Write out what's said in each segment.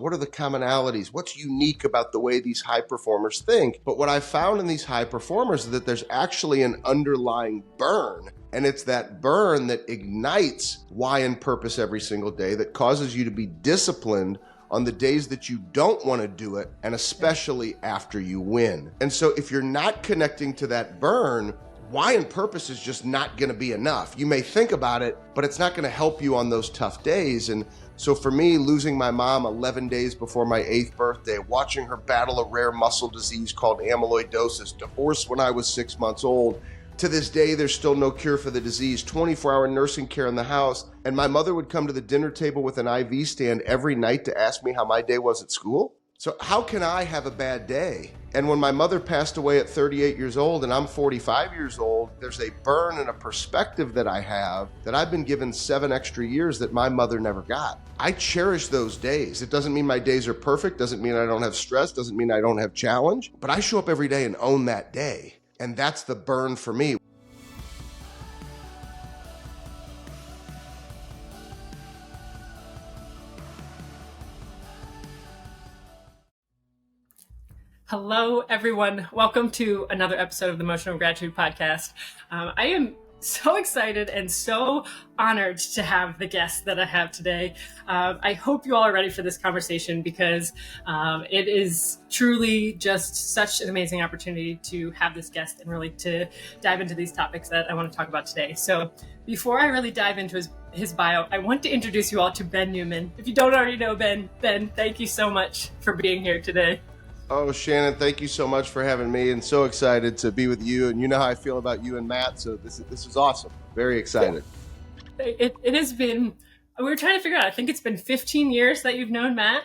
What are the commonalities? What's unique about the way these high performers think? But what I found in these high performers is that there's actually an underlying burn. And it's that burn that ignites why and purpose every single day, that causes you to be disciplined on the days that you don't want to do it, and especially after you win. And so if you're not connecting to that burn, why and purpose is just not going to be enough. You may think about it, but it's not going to help you on those tough days. And so for me, losing my mom 11 days before my 8th birthday, watching her battle a rare muscle disease called amyloidosis, divorced when I was 6 months old, to this day, there's still no cure for the disease, 24-hour nursing care in the house. And my mother would come to the dinner table with an IV stand every night to ask me how my day was at school. So how can I have a bad day? And when my mother passed away at 38 years old and I'm 45 years old, there's a burn and a perspective that I have that I've been given 7 extra years that my mother never got. I cherish those days. It doesn't mean my days are perfect, doesn't mean I don't have stress, doesn't mean I don't have challenge, but I show up every day and own that day. And that's the burn for me. Hello, everyone. Welcome to another episode of the Motion of Gratitude podcast. I am so excited and so honored to have the guest that I have today. I hope you all are ready for this conversation because it is truly just such an amazing opportunity to have this guest and really to dive into these topics that I want to talk about today. So before I really dive into his bio, I want to introduce you all to Ben Newman. If you don't already know Ben, thank you so much for being here today. Oh, Shannon, thank you so much for having me, and so excited to be with you. And you know how I feel about you and Matt, so this is awesome. Very excited. It has been, we were trying to figure out, I think it's been 15 years that you've known Matt.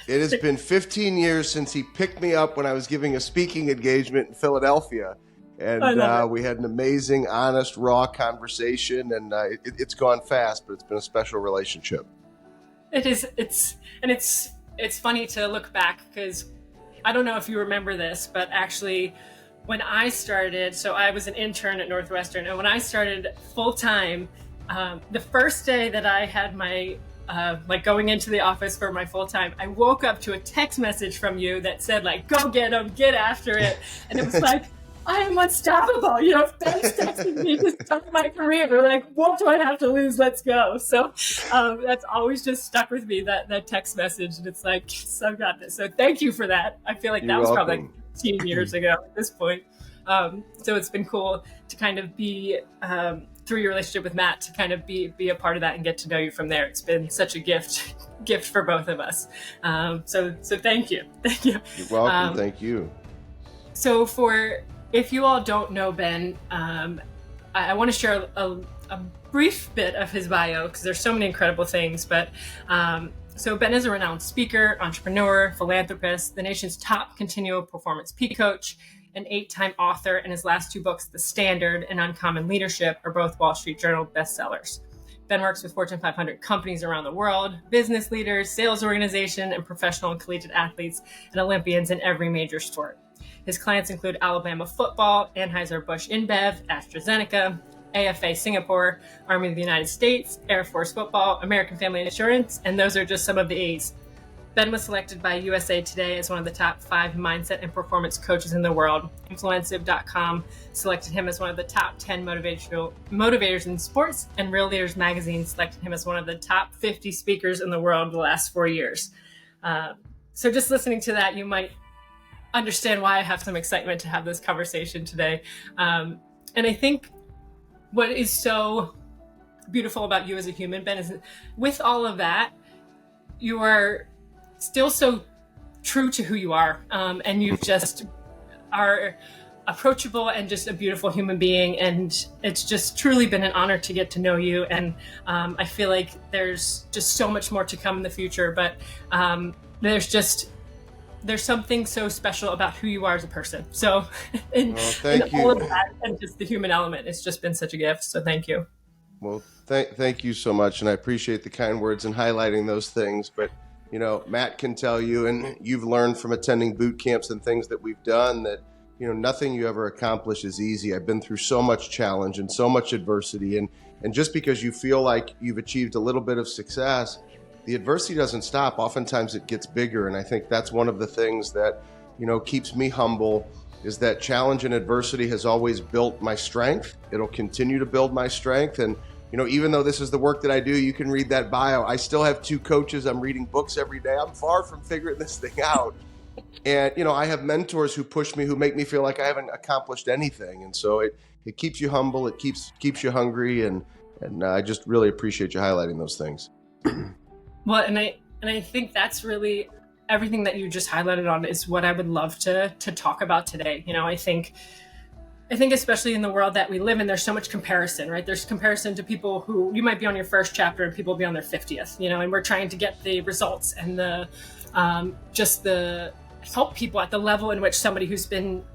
It has been 15 years since he picked me up when I was giving a speaking engagement in Philadelphia. And we had an amazing, honest, raw conversation, and it's gone fast, but it's been a special relationship. It is, it's funny to look back because I don't know if you remember this, but actually when I started, so I was an intern at Northwestern, and when I started full-time, the first day that I had my, going into the office for my full-time, I woke up to a text message from you that said, go get him, get after it. And it was like, I am unstoppable. Ben's texting me to start my career. We're what do I have to lose? Let's go. So that's always just stuck with me, that text message. And it's yes, I've got this. So thank you for that. I feel like that was probably 15 years ago at this point. So it's been cool to kind of be, through your relationship with Matt, to kind of be a part of that and get to know you from there. It's been such a gift for both of us. So thank you. Thank you. You're welcome. Thank you. So if you all don't know Ben, I want to share a brief bit of his bio because there's so many incredible things. But so Ben is a renowned speaker, entrepreneur, philanthropist, the nation's top continual performance peak coach, an 8-time author, and his last 2 books, The Standard and Uncommon Leadership, are both Wall Street Journal bestsellers. Ben works with Fortune 500 companies around the world, business leaders, sales organization, and professional and collegiate athletes and Olympians in every major sport. His clients include Alabama football, Anheuser-Busch InBev, AstraZeneca, AFA Singapore, Army of the United States, Air Force Football, American Family Insurance, and those are just some of the A's. Ben was selected by USA Today as one of the top 5 mindset and performance coaches in the world. Influencive.com selected him as one of the top 10 motivators in sports, and Real Leaders Magazine selected him as one of the top 50 speakers in the world the last 4 years. So just listening to that, you might understand why I have some excitement to have this conversation today. And I think what is so beautiful about you as a human, Ben, is with all of that, you are still so true to who you are. And you just are approachable and just a beautiful human being. And it's just truly been an honor to get to know you. And I feel like there's just so much more to come in the future, but there's something so special about who you are as a person. So thank you. All of that and just the human element, it's just been such a gift. So thank you. Well, thank you so much. And I appreciate the kind words and highlighting those things. But, Matt can tell you, and you've learned from attending boot camps and things that we've done, that, nothing you ever accomplish is easy. I've been through so much challenge and so much adversity. And just because you feel like you've achieved a little bit of success, the adversity doesn't stop. Oftentimes it gets bigger. And I think that's one of the things that, keeps me humble, is that challenge and adversity has always built my strength. It'll continue to build my strength. And, even though this is the work that I do, you can read that bio. I still have 2 coaches. I'm reading books every day. I'm far from figuring this thing out. And, I have mentors who push me, who make me feel like I haven't accomplished anything. And so it keeps you humble. It keeps you hungry. And I just really appreciate you highlighting those things. Well, and I think that's really everything that you just highlighted on is what I would love to talk about today. I think especially in the world that we live in, there's so much comparison, right? There's comparison to people who you might be on your first chapter and people will be on their 50th, and we're trying to get the results and the help people at the level in which somebody who's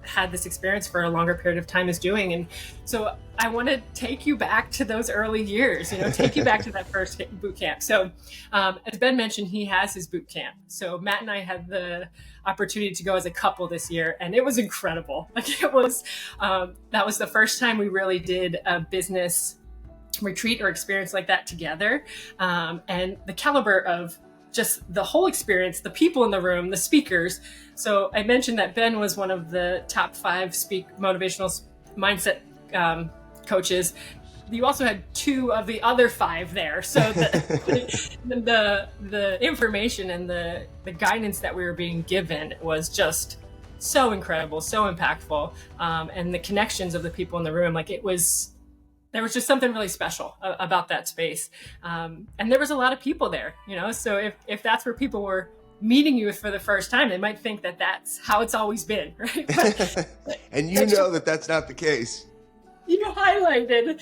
had this experience for a longer period of time is doing. And so I want to take you back to those early years, take you back to that first boot camp. So as Ben mentioned, he has his boot camp. So Matt and I had the opportunity to go as a couple this year, and it was incredible. That was the first time we really did a business retreat or experience like that together. And the caliber of just the whole experience, the people in the room, the speakers. So I mentioned that Ben was one of the top 5 motivational mindset coaches. You also had 2 of the other 5 there. So the information and the guidance that we were being given was just so incredible, so impactful. And the connections of the people in the room, there was just something really special about that space. And there was a lot of people there, so if that's where people were meeting you for the first time, they might think that that's how it's always been, right? And that's not the case. You highlighted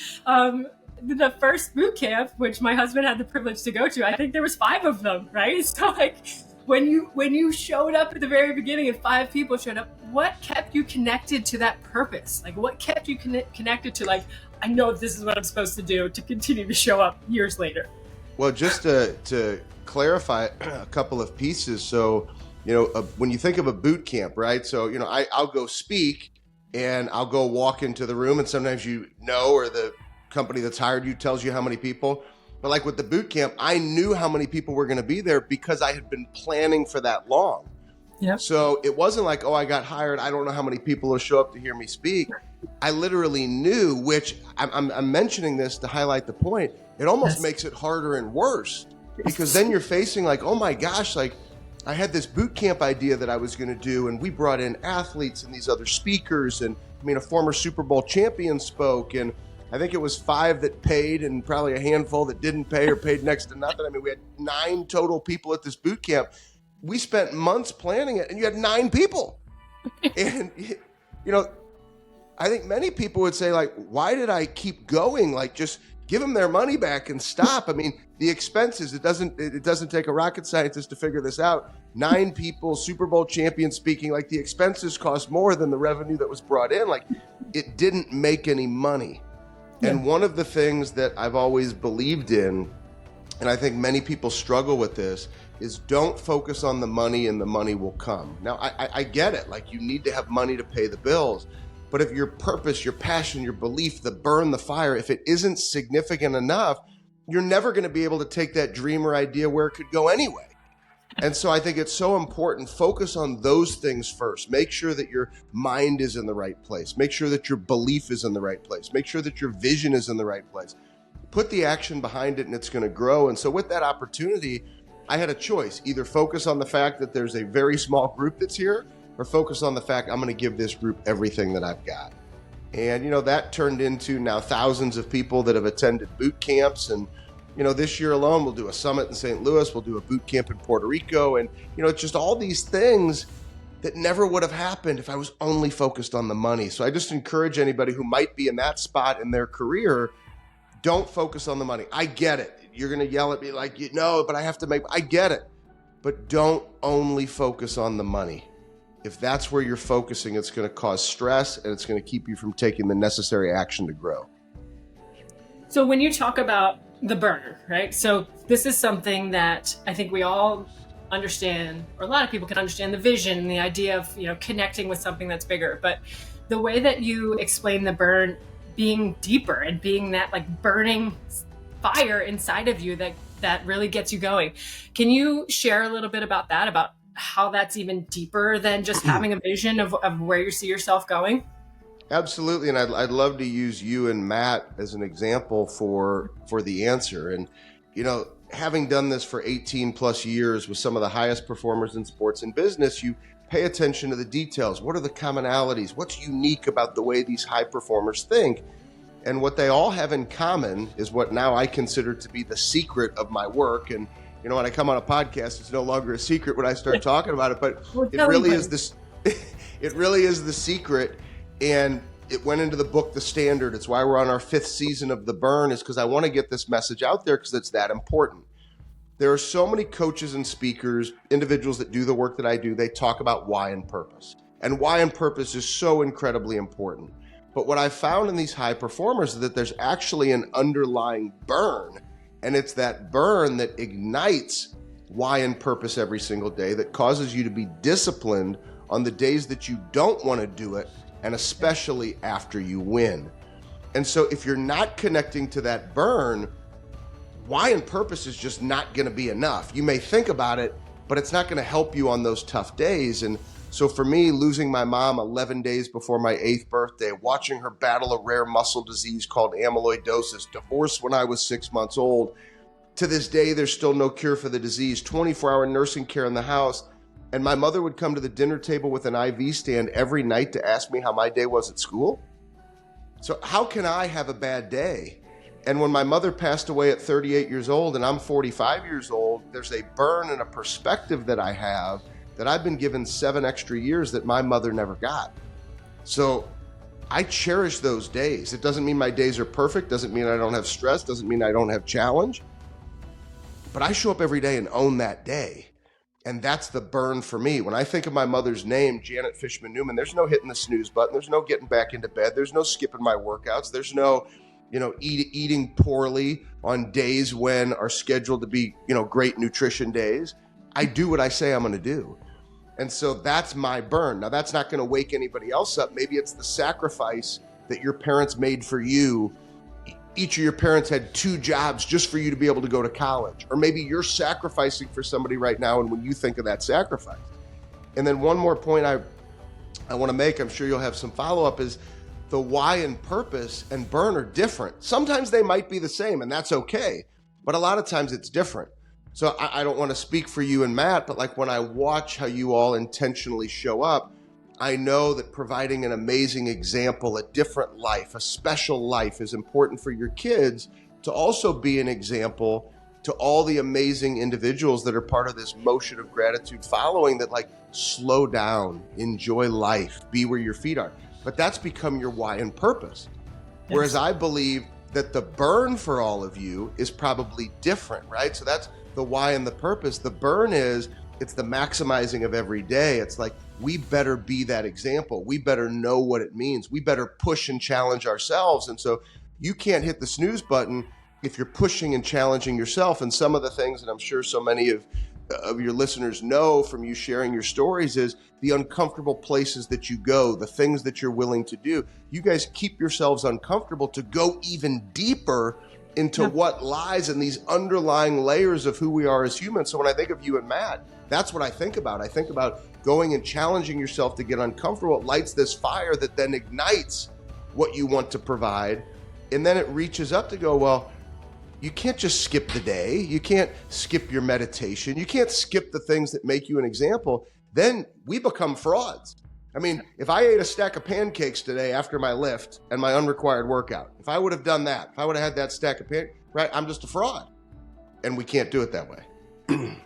the first boot camp, which my husband had the privilege to go to. I think there was 5 of them, right? So when you showed up at the very beginning and 5 people showed up, what kept you connected to that purpose? What kept you connected to I know this is what I'm supposed to do to continue to show up years later? Well, just to clarify a couple of pieces. So, when you think of a boot camp, right? So, I'll go speak and I'll go walk into the room, and sometimes or the company that's hired you tells you how many people. But with the boot camp, I knew how many people were going to be there because I had been planning for that long. Yep. So it wasn't like, I got hired, I don't know how many people will show up to hear me speak. I literally knew, which I'm mentioning this to highlight the point. It almost makes it harder and worse, because then you're facing oh my gosh, I had this boot camp idea that I was going to do, and we brought in athletes and these other speakers, and a former Super Bowl champion spoke, and I think it was 5 that paid and probably a handful that didn't pay or paid next to nothing. We had 9 total people at this boot camp. We spent months planning it, and you had 9 people. And, I think many people would say, why did I keep going? Just give them their money back and stop. The expenses, it doesn't take a rocket scientist to figure this out. 9 people, Super Bowl champion speaking, the expenses cost more than the revenue that was brought in. It didn't make any money. Yeah. And one of the things that I've always believed in, and I think many people struggle with this, is don't focus on the money and the money will come. Now, I get it. You need to have money to pay the bills. But if your purpose, your passion, your belief, the burn, the fire, if it isn't significant enough, you're never going to be able to take that dream or idea where it could go anyway. And so I think it's so important, focus on those things first. Make sure that your mind is in the right place. Make sure that your belief is in the right place. Make sure that your vision is in the right place. Put the action behind it and it's going to grow. And so with that opportunity, I had a choice, either focus on the fact that there's a very small group that's here, or focus on the fact I'm going to give this group everything that I've got. And, that turned into now thousands of people that have attended boot camps. And, this year alone, we'll do a summit in St. Louis. We'll do a boot camp in Puerto Rico. And, it's just all these things that never would have happened if I was only focused on the money. So I just encourage anybody who might be in that spot in their career, don't focus on the money. I get it. You're going to yell at me but I have to I get it. But don't only focus on the money. If that's where you're focusing, it's going to cause stress and it's going to keep you from taking the necessary action to grow. So when you talk about the burner, right? So this is something that I think we all understand, or a lot of people can understand the vision, the idea of, connecting with something that's bigger. But the way that you explain the burn being deeper and being that burning fire inside of you that that really gets you going. Can you share a little bit about that, about how that's even deeper than just having a vision of where you see yourself going? Absolutely, and I'd love to use you and Matt as an example for the answer. And having done this for 18 plus years with some of the highest performers in sports and business, you pay attention to the details. What are the commonalities? What's unique about the way these high performers think? And what they all have in common is what now I consider to be the secret of my work. And when I come on a podcast, it's no longer a secret when I start talking about it, but it really is this. It really is the secret. And it went into the book, The Standard. It's why we're on our 5th season of The Burn, is because I want to get this message out there because it's that important. There are so many coaches and speakers, individuals that do the work that I do. They talk about why and purpose. And why and purpose is so incredibly important. But what I found in these high performers is that there's actually an underlying burn. And it's that burn that ignites why and purpose every single day, that causes you to be disciplined on the days that you don't want to do it, and especially after you win. And so if you're not connecting to that burn, why and purpose is just not going to be enough. You may think about it, but it's not going to help you on those tough days. And so for me, losing my mom 11 days before my 8th birthday, watching her battle a rare muscle disease called amyloidosis, divorced when I was 6 months old, to this day, there's still no cure for the disease, 24-hour nursing care in the house. And my mother would come to the dinner table with an IV stand every night to ask me how my day was at school. So how can I have a bad day? And when my mother passed away at 38 years old and I'm 45 years old, there's a burn and a perspective that I have that I've been given 7 extra years that my mother never got. So I cherish those days. It doesn't mean my days are perfect, doesn't mean I don't have stress, doesn't mean I don't have challenge. But I show up every day and own that day. And that's the burn for me. When I think of my mother's name, Janet Fishman Newman, there's no hitting the snooze button. There's no getting back into bed. There's no skipping my workouts. There's no, eating poorly on days when are scheduled to be, great nutrition days. I do what I say I'm going to do. And so that's my burn. Now, that's not going to wake anybody else up. Maybe it's the sacrifice that your parents made for you. Each of your parents had 2 jobs just for you to be able to go to college. Or maybe you're sacrificing for somebody right now, and when you think of that sacrifice. And then one more point I want to make, I'm sure you'll have some follow-up, is the why and purpose and burn are different. Sometimes they might be the same, and that's okay. But a lot of times it's different. So I don't want to speak for you and Matt, but like when I watch how you all intentionally show up, I know that providing an amazing example, a different life, a special life is important for your kids to also be an example to all the amazing individuals that are part of this motion of gratitude following that slow down, enjoy life, be where your feet are. But that's become your why and purpose. Yes. Whereas I believe that the burn for all of you is probably different, right? So that's the why and the purpose. The burn it's the maximizing of every day. It's like, we better be that example. We better know what it means. We better push and challenge ourselves. And so you can't hit the snooze button if you're pushing and challenging yourself. And some of the things that I'm sure so many of your listeners know from you sharing your stories is the uncomfortable places that you go, the things that you're willing to do. You guys keep yourselves uncomfortable to go even deeper into what lies in these underlying layers of who we are as humans. So when I think of you and Matt, that's what I think about. I think about going and challenging yourself to get uncomfortable. It lights this fire that then ignites what you want to provide. And then it reaches up to go, well, you can't just skip the day. You can't skip your meditation. You can't skip the things that make you an example. Then we become frauds. I mean, if I ate a stack of pancakes today after my lift and my unrequired workout, if I would have done that, if I would have had that stack of pancakes, right, I'm just a fraud. And we can't do it that way.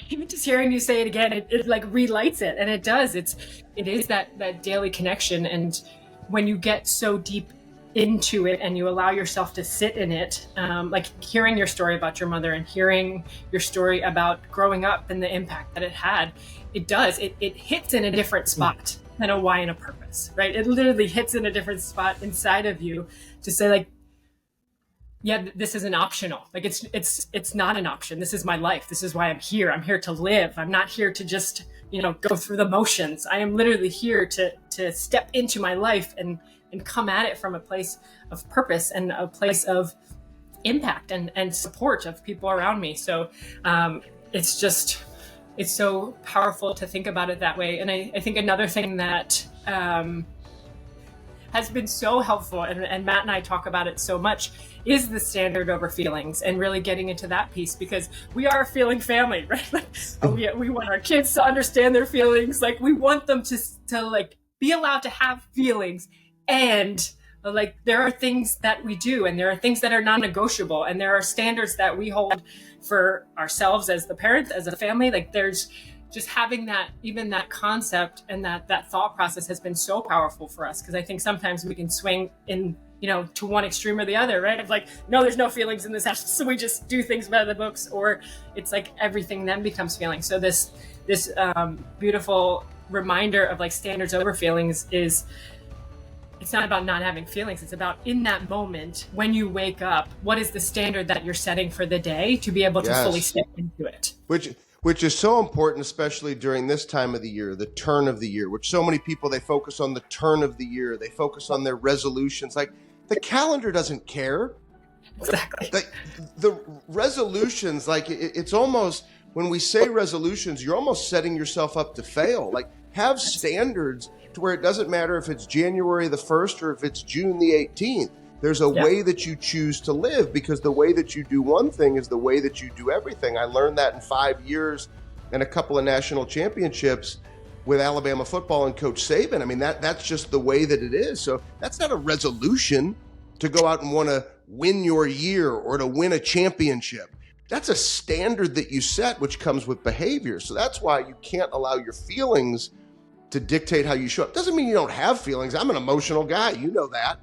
Even just hearing you say it again, it relights it. And it does. It is that daily connection. And when you get so deep into it and you allow yourself to sit in it, like hearing your story about your mother and hearing your story about growing up and the impact that it had, it hits in a different spot than a why and a purpose, right? It literally hits in a different spot inside of you to say yeah, this isn't optional. It's not an option. This is my life. This is why I'm here. I'm here to live. I'm not here to just, go through the motions. I am literally here to step into my life and come at it from a place of purpose and a place of impact and support of people around me. So it's so powerful to think about it that way. And I think another thing that has been so helpful, and Matt and I talk about it so much, is the standard over feelings, and really getting into that piece, because we are a feeling family, right? Like, we want our kids to understand their feelings. Like, we want them to like be allowed to have feelings, and like there are things that we do, and there are things that are non-negotiable, and there are standards that we hold for ourselves as the parents, as a family. Like, there's just having that, even that concept and that thought process has been so powerful for us, because I think sometimes we can swing in, to one extreme or the other, right? It's like, no, there's no feelings in this house, so we just do things by the books, or it's like everything then becomes feelings. So this beautiful reminder of like standards over feelings is, it's not about not having feelings. It's about, in that moment when you wake up, what is the standard that you're setting for the day to be able to fully step into it? Which is so important, especially during this time of the year, the turn of the year, which so many people, they focus on the turn of the year. They focus on their resolutions. Like, the calendar doesn't care. Exactly. The resolutions, like, it's almost, when we say resolutions, you're almost setting yourself up to fail. Like, have standards to where it doesn't matter if it's January the 1st or if it's June the 18th. There's a way that you choose to live, because the way that you do one thing is the way that you do everything. I learned that in 5 years and a couple of national championships with Alabama football and Coach Saban. I mean, that's just the way that it is. So that's not a resolution to go out and want to win your year or to win a championship. That's a standard that you set, which comes with behavior. So that's why you can't allow your feelings to dictate how you show up. Doesn't mean you don't have feelings. I'm an emotional guy. You know that.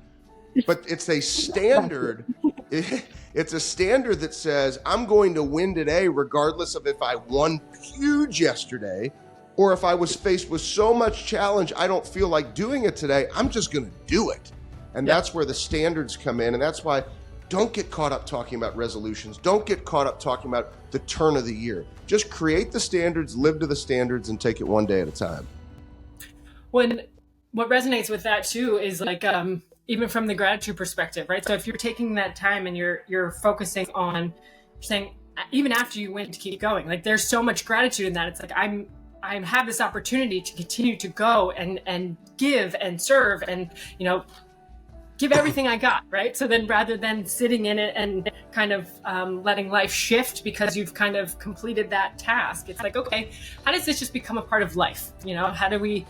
But it's a standard. It's a standard that says, I'm going to win today, regardless of if I won huge yesterday, or if I was faced with so much challenge, I don't feel like doing it today. I'm just going to do it. And that's where the standards come in. And that's why, don't get caught up talking about resolutions. Don't get caught up talking about the turn of the year. Just create the standards, live to the standards, and take it one day at a time. What resonates with that too is like, even from the gratitude perspective, right? So if you're taking that time and you're focusing on saying, even after you win, to keep going, like, there's so much gratitude in that. It's like, I have this opportunity to continue to go and give and serve and, give everything I got, right? So then, rather than sitting in it and kind of letting life shift because you've kind of completed that task, it's like, okay, how does this just become a part of life? How do we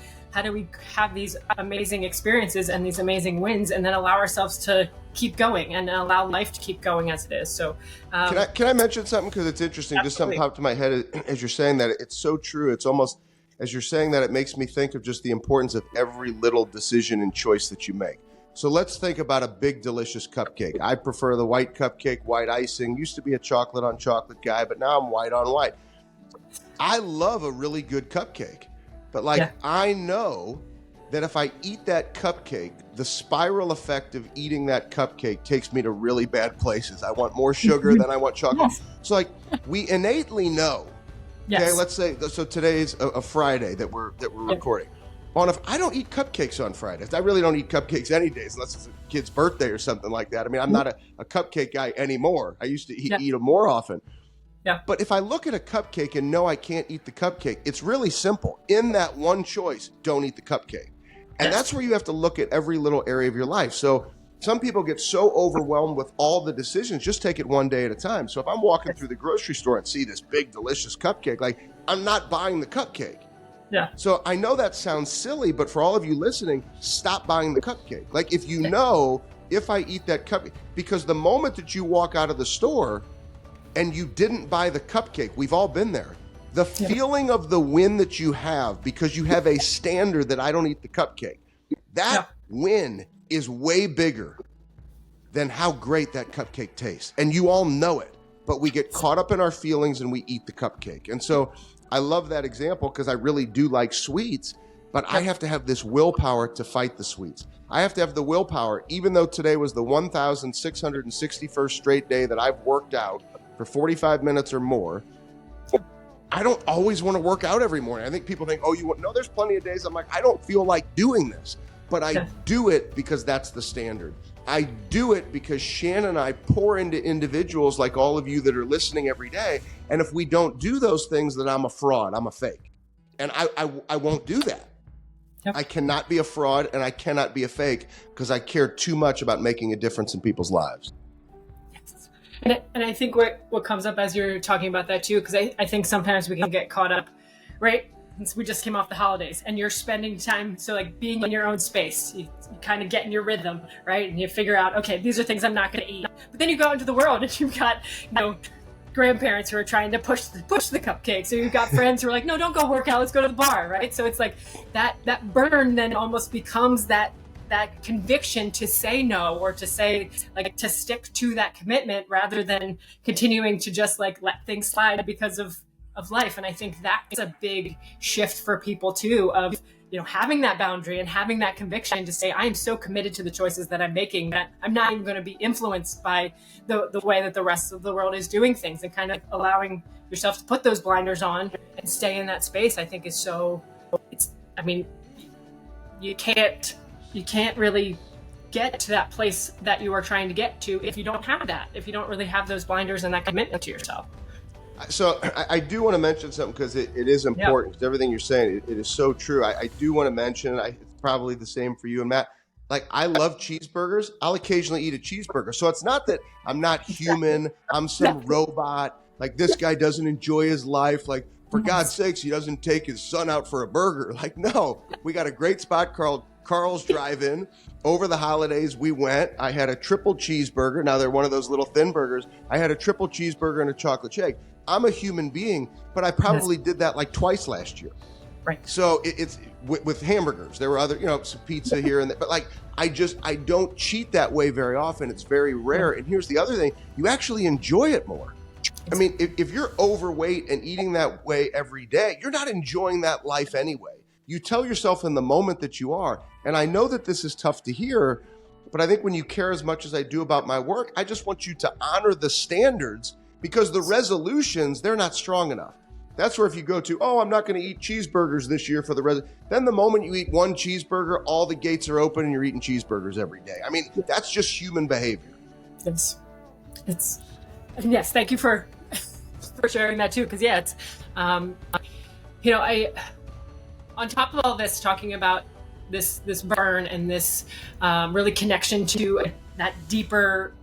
have these amazing experiences and these amazing wins, and then allow ourselves to keep going and allow life to keep going as it is? So can I mention something, because it's interesting? Absolutely. Just something popped to my head as you're saying that. It's so true. It's almost, as you're saying that, it makes me think of just the importance of every little decision and choice that you make. So let's think about a big, delicious cupcake. I prefer the white cupcake, white icing. Used to be a chocolate on chocolate guy, but now I'm white on white. I love a really good cupcake. But I know that if I eat that cupcake, the spiral effect of eating that cupcake takes me to really bad places. I want more sugar than I want chocolate. Yes. So we innately know. Yes. Okay, let's say, so today's a Friday that we're recording. I don't eat cupcakes on Fridays. I really don't eat cupcakes any days unless it's a kid's birthday or something like that. I mean, I'm not a cupcake guy anymore. I used to eat them more often. Yeah. But if I look at a cupcake and know I can't eat the cupcake, it's really simple. In that one choice, don't eat the cupcake. And that's where you have to look at every little area of your life. So some people get so overwhelmed with all the decisions, just take it one day at a time. So if I'm walking through the grocery store and see this big, delicious cupcake, like, I'm not buying the cupcake. Yeah. So I know that sounds silly, but for all of you listening, stop buying the cupcake. Like, if you know, if I eat that cupcake, because the moment that you walk out of the store and you didn't buy the cupcake, we've all been there. The feeling of the win that you have because you have a standard that I don't eat the cupcake, that win is way bigger than how great that cupcake tastes. And you all know it, but we get caught up in our feelings and we eat the cupcake. And so I love that example because I really do like sweets, but I have to have this willpower to fight the sweets. I have to have the willpower, even though today was the 1,661st straight day that I've worked out for 45 minutes or more. I don't always want to work out every morning. I think people think, no, there's plenty of days I'm like, I don't feel like doing this. but I do it because that's the standard. I do it because Shannon and I pour into individuals like all of you that are listening every day. And if we don't do those things, then I'm a fraud, I'm a fake. And I won't do that. Yep. I cannot be a fraud and I cannot be a fake because I care too much about making a difference in people's lives. Yes. And I think what comes up as you're talking about that too, because I think sometimes we can get caught up, right? Since we just came off the holidays and you're spending time, so like being in your own space, you kind of get in your rhythm, right? And you figure out, okay, these are things I'm not going to eat. But then you go out into the world and you've got, grandparents who are trying to push the cupcakes, or you've got friends who are like, no, don't go work out, let's go to the bar, right? So it's like that burn then almost becomes that conviction to say no, or to say, like, to stick to that commitment rather than continuing to just like let things slide because of life. And I think that is a big shift for people too, of having that boundary and having that conviction to say, I am so committed to the choices that I'm making that I'm not even going to be influenced by the way that the rest of the world is doing things, and kind of allowing yourself to put those blinders on and stay in that space. I think is you can't really get to that place that you are trying to get to if you don't have that, if you don't really have those blinders and that commitment to yourself. So I do want to mention something because it is important, because everything you're saying, it is so true. I do want to mention, it's probably the same for you and Matt. Like, I love cheeseburgers. I'll occasionally eat a cheeseburger. So it's not that I'm not human. I'm some robot. Like, this guy doesn't enjoy his life. Like, for God's sakes, he doesn't take his son out for a burger. Like, no, we got a great spot called Carl's Drive-In. Over the holidays, we went. I had a triple cheeseburger. Now, they're one of those little thin burgers. I had a triple cheeseburger and a chocolate shake. I'm a human being, but I probably did that like twice last year. Right. So it's with hamburgers. There were other, some pizza here and there, but like, I don't cheat that way very often. It's very rare. And here's the other thing, you actually enjoy it more. I mean, if you're overweight and eating that way every day, you're not enjoying that life anyway. You tell yourself in the moment that you are. And I know that this is tough to hear, but I think when you care as much as I do about my work, I just want you to honor the standards, because the resolutions, they're not strong enough. That's where if you go to, I'm not going to eat cheeseburgers this year for then the moment you eat one cheeseburger, all the gates are open and you're eating cheeseburgers every day. I mean, that's just human behavior. Yes. Thank you for sharing that too. Because it's, on top of all this, talking about this burn and this really connection to that deeper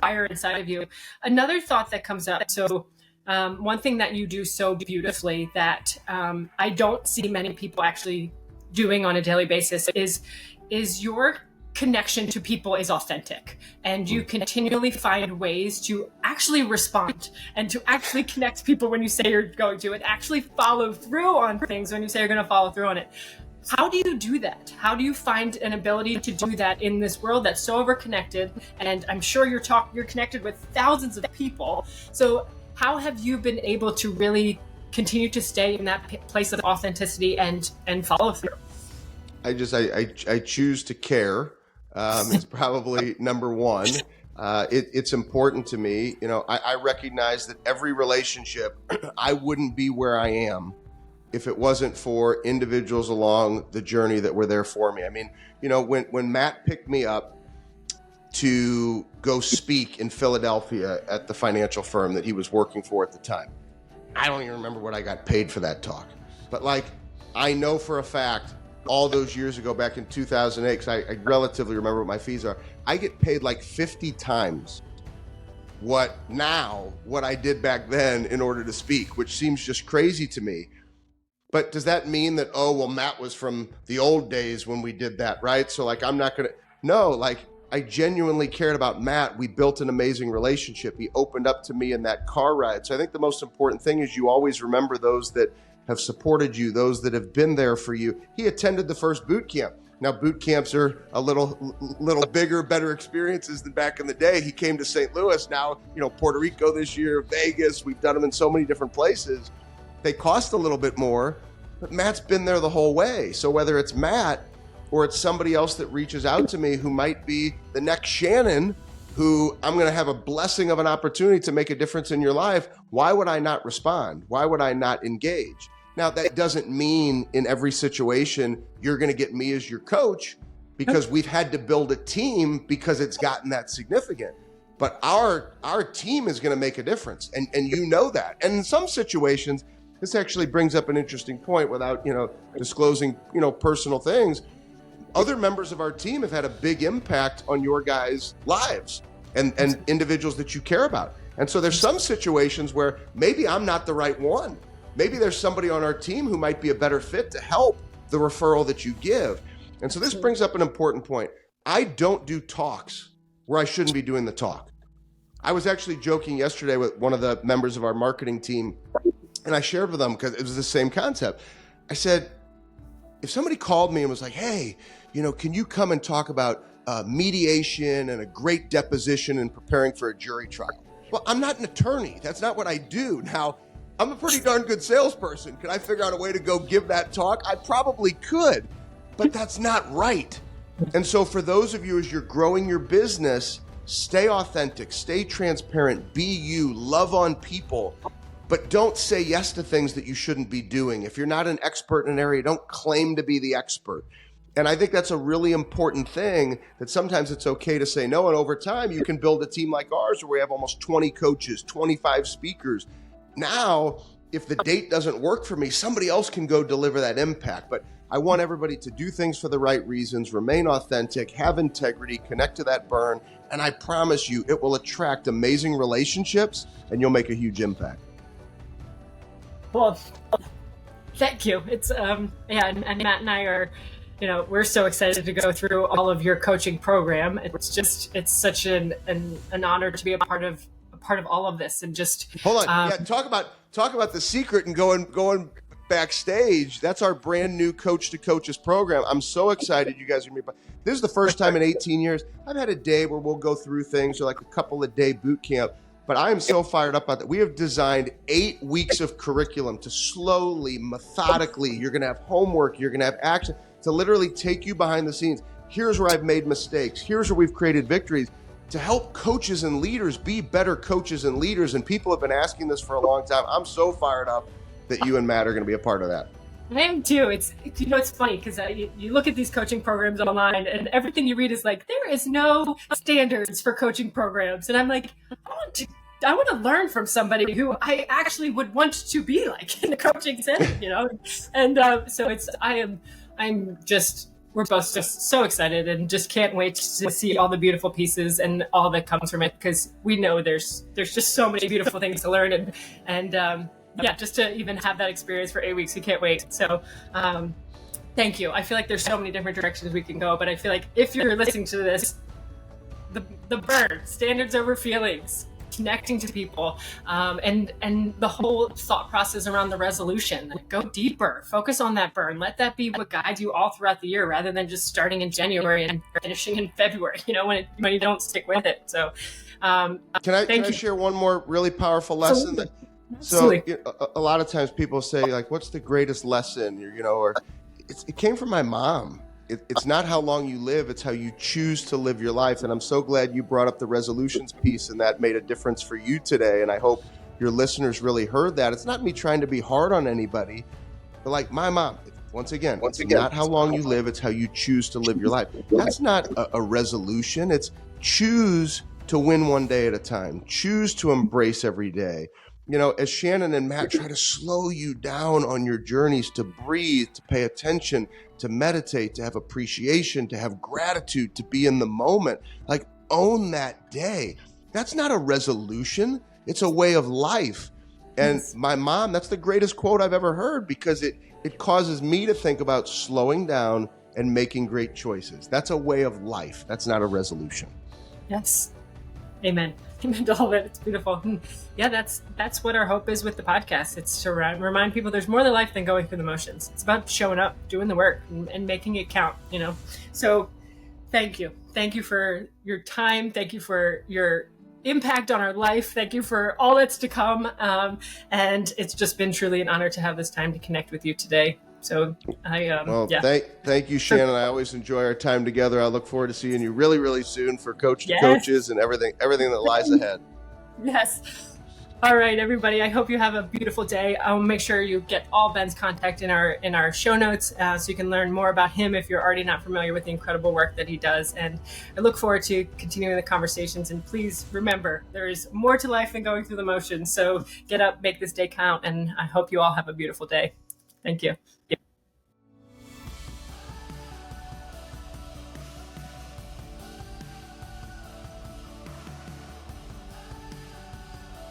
fire inside of you. Another thought that comes up. So one thing that you do so beautifully that I don't see many people actually doing on a daily basis is your connection to people is authentic, and you continually find ways to actually respond and to actually connect people when you say you're going to, and actually follow through on things when you say you're going to follow through on it. How do you do that? How do you find an ability to do that in this world that's so overconnected? And I'm sure you're connected with thousands of people. So how have you been able to really continue to stay in that place of authenticity and follow through? I choose to care. It's probably number one. It's important to me. I recognize that every relationship, I wouldn't be where I am if it wasn't for individuals along the journey that were there for me. I mean, when Matt picked me up to go speak in Philadelphia at the financial firm that he was working for at the time, I don't even remember what I got paid for that talk. But I know for a fact, all those years ago, back in 2008, because I relatively remember what my fees are, I get paid like 50 times what I did back then in order to speak, which seems just crazy to me. But does that mean that, Matt was from the old days when we did that, right? So I'm not going to, no, I genuinely cared about Matt. We built an amazing relationship. He opened up to me in that car ride. So I think the most important thing is you always remember those that have supported you, those that have been there for you. He attended the first boot camp. Now, boot camps are a little bigger, better experiences than back in the day. He came to St. Louis. Now, Puerto Rico this year, Vegas. We've done them in so many different places. They cost a little bit more, but Matt's been there the whole way. So whether it's Matt or it's somebody else that reaches out to me who might be the next Shannon, who I'm going to have a blessing of an opportunity to make a difference in your life, why would I not respond? Why would I not engage? Now, that doesn't mean in every situation you're going to get me as your coach, because we've had to build a team because it's gotten that significant. But our team is going to make a difference, and you know that. And in some situations, this actually brings up an interesting point without disclosing personal things. Other members of our team have had a big impact on your guys' lives and individuals that you care about. And so there's some situations where maybe I'm not the right one. Maybe there's somebody on our team who might be a better fit to help the referral that you give. And so this brings up an important point. I don't do talks where I shouldn't be doing the talk. I was actually joking yesterday with one of the members of our marketing team, and I shared with them because it was the same concept. I said, if somebody called me and was like, hey, can you come and talk about mediation and a great deposition and preparing for a jury trial? Well, I'm not an attorney. That's not what I do. Now, I'm a pretty darn good salesperson. Could I figure out a way to go give that talk? I probably could, but that's not right. And so for those of you, as you're growing your business, stay authentic, stay transparent, be you, love on people, but don't say yes to things that you shouldn't be doing. If you're not an expert in an area, don't claim to be the expert. And I think that's a really important thing, that sometimes it's okay to say no. And over time, you can build a team like ours where we have almost 20 coaches, 25 speakers. Now, if the date doesn't work for me, somebody else can go deliver that impact. But I want everybody to do things for the right reasons, remain authentic, have integrity, connect to that burn. And I promise you, it will attract amazing relationships and you'll make a huge impact. Well, thank you. It's, and Matt and I are, we're so excited to go through all of your coaching program. It's such an honor to be a part of all of this, and just hold on. Talk about the secret and going backstage. That's our brand new Coach to Coaches program. I'm so excited you guys are going to be. This is the first time in 18 years I've had a day where we'll go through things, or like a couple of day boot camp. But I am so fired up about that. We have designed 8 weeks of curriculum to slowly, methodically, you're going to have homework, you're going to have action, to literally take you behind the scenes. Here's where I've made mistakes. Here's where we've created victories, to help coaches and leaders be better coaches and leaders. And people have been asking this for a long time. I'm so fired up that you and Matt are going to be a part of that. I am too. It's funny because you look at these coaching programs online, and everything you read is like, there is no standards for coaching programs. And I'm like, I want to learn from somebody who I actually would want to be like in the coaching setting, And so we're both just so excited and just can't wait to see all the beautiful pieces and all that comes from it, because we know there's just so many beautiful things to learn, and just to even have that experience for 8 weeks, we can't wait. So thank you. I feel like there's so many different directions we can go, but I feel like if you're listening to this, the burn, standards over feelings, connecting to people, and the whole thought process around the resolution. Go deeper, focus on that burn. Let that be what guides you all throughout the year, rather than just starting in January and finishing in February, when you don't stick with it. So can I share one more really powerful lesson? Absolutely. So a lot of times people say, like, what's the greatest lesson? Or it came from my mom. It's not how long you live, it's how you choose to live your life. And I'm so glad you brought up the resolutions piece, and that made a difference for you today. And I hope your listeners really heard that. It's not me trying to be hard on anybody, but like my mom, once again, not how long you live, it's how you choose to live your life. That's not a resolution. It's choose to win one day at a time. Choose to embrace every day. As Shannon and Matt try to slow you down on your journeys, to breathe, to pay attention, to meditate, to have appreciation, to have gratitude, to be in the moment, like own that day. That's not a resolution. It's a way of life. And my mom, that's the greatest quote I've ever heard, because it causes me to think about slowing down and making great choices. That's a way of life. That's not a resolution. Yes. Amen. Amen to all of it. It's beautiful. Yeah, that's what our hope is with the podcast. It's to remind people there's more to life than going through the motions. It's about showing up, doing the work, and making it count, So thank you. Thank you for your time. Thank you for your impact on our life. Thank you for all that's to come. And it's just been truly an honor to have this time to connect with you today. So thank you, Shannon. I always enjoy our time together. I look forward to seeing you really, really soon for Coach to Coaches and everything that lies ahead. Yes. All right, everybody. I hope you have a beautiful day. I'll make sure you get all Ben's contact in our show notes, so you can learn more about him if you're already not familiar with the incredible work that he does. And I look forward to continuing the conversations. And please remember, there is more to life than going through the motions. So get up, make this day count, and I hope you all have a beautiful day. Thank you.